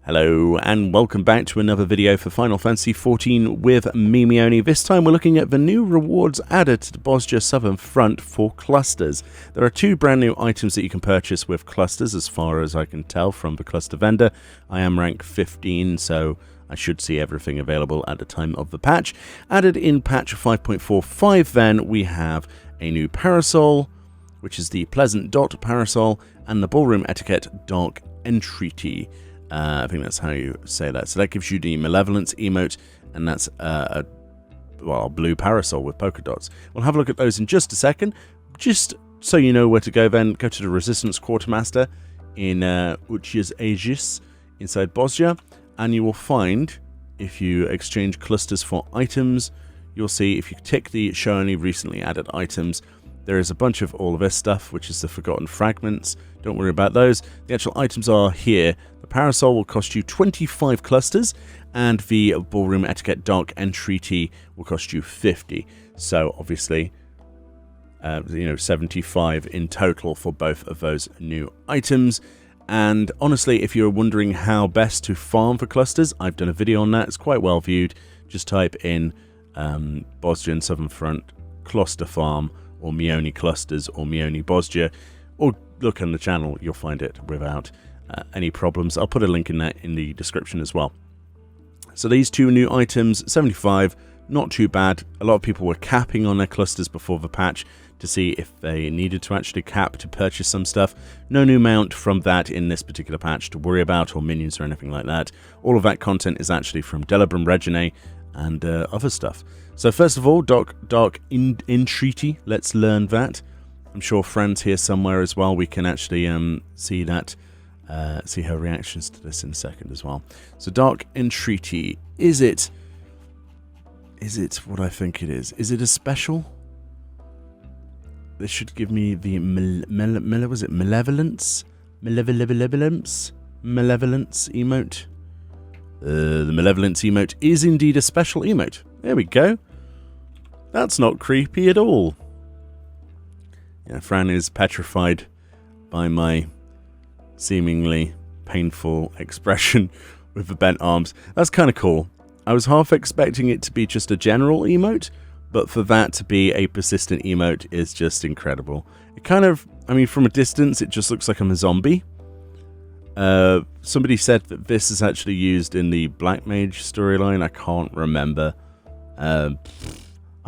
Hello and welcome back to another video for Final Fantasy XIV with me, Meoni. This time we're looking at the new rewards added to the Bozja Southern Front for clusters. There are two brand new items that you can purchase with clusters as far as I can tell from the cluster vendor. I am rank 15, so I should see everything available at the time of the patch. Added in patch 5.45 then we have a new parasol, which is the Pleasant Dot Parasol, and the Ballroom Etiquette Dark Entreaty. I think that's how you say that. So that gives you the Malevolence emote, and that's a blue parasol with polka dots. We'll have a look at those in just a second. Just so you know where to go then, go to the Resistance Quartermaster in Uchia's Aegis inside Bozja, and you will find, if you exchange clusters for items, you'll see if you tick the Show Only Recently Added Items, there is a bunch of all of this stuff, which is the Forgotten Fragments. Don't worry about those. The actual items are here. The Parasol will cost you 25 clusters, and the Ballroom Etiquette Dark Entreaty will cost you 50. So, obviously, 75 in total for both of those new items. And honestly, if you're wondering how best to farm for clusters, I've done a video on that. It's quite well viewed. Just type in Bozja and Southern Front Cluster Farm, or Meoni Clusters, or Meoni Bozja, or look on the channel, you'll find it without any problems. I'll put a link in that in the description as well. So these two new items, 75, not too bad. A lot of people were capping on their clusters before the patch to see if they needed to actually cap to purchase some stuff. No new mount from that in this particular patch to worry about, or minions or anything like that. All of that content is actually from Delabrum Regine and other stuff. So first of all, Dark Entreaty, let's learn that. I'm sure Fran's here somewhere as well. We can actually see that, see her reactions to this in a second as well. So Dark Entreaty, is it what I think it is? Is it a special? This should give me the Malevolence emote. The Malevolence emote is indeed a special emote. There we go. That's not creepy at all. Yeah, Fran is petrified by my seemingly painful expression with the bent arms. That's kind of cool. I was half expecting it to be just a general emote, but for that to be a persistent emote is just incredible. It kind of, from a distance, it just looks like I'm a zombie. Somebody said that this is actually used in the Black Mage storyline. I can't remember. I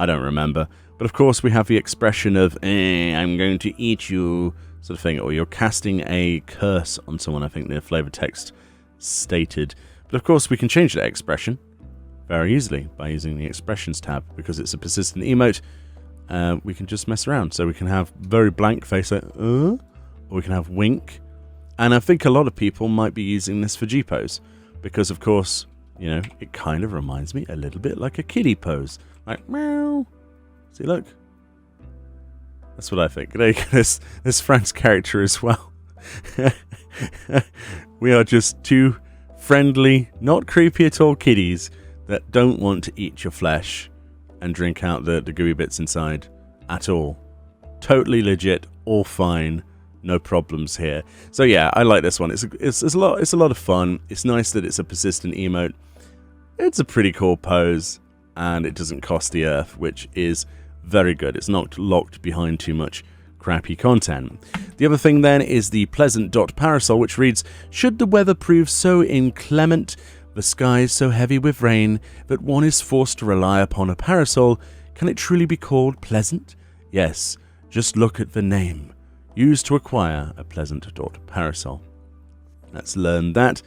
don't remember. But of course we have the expression of, I'm going to eat you, sort of thing. Or you're casting a curse on someone, I think the flavor text stated. But of course we can change that expression very easily by using the expressions tab. Because it's a persistent emote, we can just mess around. So we can have very blank face, like, or we can have wink. And I think a lot of people might be using this for G-pose. Because of course, it kind of reminds me a little bit like a kiddie pose. Like, meow. See, look. That's what I think. There you go. There's Fran's character as well. We are just two friendly, not creepy at all kiddies that don't want to eat your flesh and drink out the gooey bits inside at all. Totally legit, all fine. No problems here. So yeah, I like this one. It's a lot of fun. It's nice that it's a persistent emote. It's a pretty cool pose, and it doesn't cost the earth, which is very good. It's not locked behind too much crappy content. The other thing then is the Pleasant Dot Parasol, which reads, should the weather prove so inclement, the skies so heavy with rain, that one is forced to rely upon a parasol, can it truly be called pleasant? Yes, just look at the name. Used to acquire a Pleasant Dot Parasol. Let's learn that.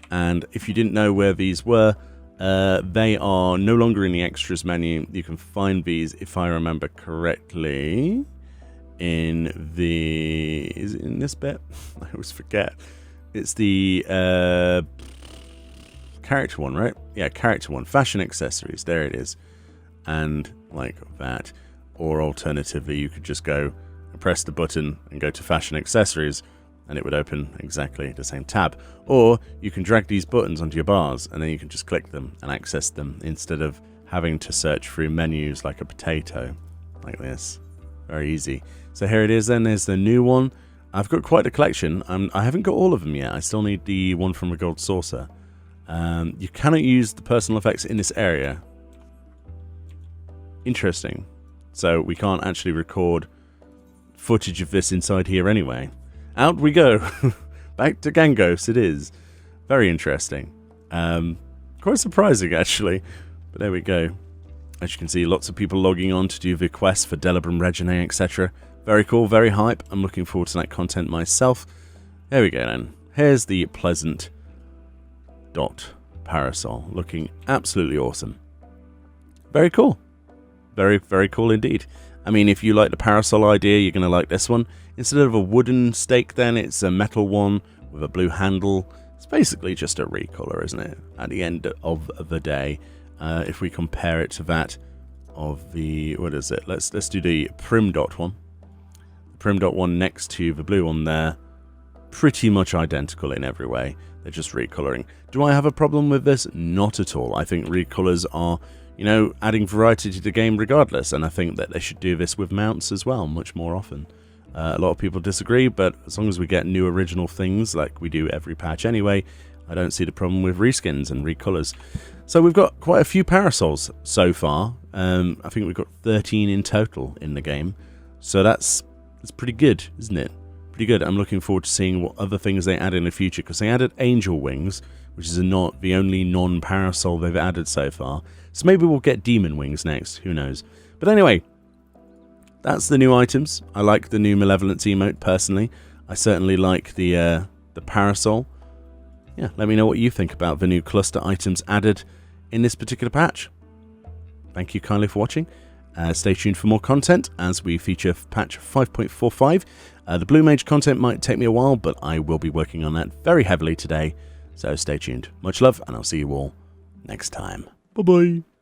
And if you didn't know where these were, they are no longer in the extras menu. You can find these, if I remember correctly, in the... Is it in this bit? I always forget. It's the character one, right? Yeah, character one. Fashion accessories. There it is. And like that. Or alternatively, you could just go and press the button and go to fashion accessories, and it would open exactly the same tab. Or you can drag these buttons onto your bars, and then you can just click them and access them instead of having to search through menus like a potato, like this. Very easy. So here it is then, there's the new one. I've got quite a collection. I haven't got all of them yet. I still need the one from the Gold Saucer. You cannot use the personal effects in this area. Interesting. So we can't actually record footage of this inside here anyway. Out we go. Back to Gangos it is. Very interesting. Quite surprising actually. But there we go. As you can see, lots of people logging on to do the quest for Delabrum Reginae, etc. Very cool, very hype. I'm looking forward to that content myself. There we go then. Here's the pleasant dot parasol. Looking absolutely awesome. Very cool. Very, very cool indeed. I mean, if you like the parasol idea, you're going to like this one. Instead of a wooden stake then, it's a metal one with a blue handle. It's basically just a recolor, isn't it? At the end of the day. If we compare it to that of the, what is it? Let's do the prim dot one. The prim dot one next to the blue one there. Pretty much identical in every way. They're just recoloring. Do I have a problem with this? Not at all. I think recolors are, you know, adding variety to the game regardless, and I think that they should do this with mounts as well, much more often. A lot of people disagree, but as long as we get new original things, like we do every patch anyway, I don't see the problem with reskins and recolors. So we've got quite a few parasols so far. I think we've got 13 in total in the game. So that's pretty good, isn't it? Pretty good. I'm looking forward to seeing what other things they add in the future, because they added angel wings, which is not the only non-parasol they've added so far. So maybe we'll get demon wings next. Who knows? But anyway, that's the new items. I like the new malevolence emote personally. I certainly like the parasol. Yeah, let me know what you think about the new cluster items added in this particular patch. Thank you kindly for watching. Stay tuned for more content as we feature patch 5.45. The Blue Mage content might take me a while, but I will be working on that very heavily today. So stay tuned. Much love, and I'll see you all next time. Bye-bye.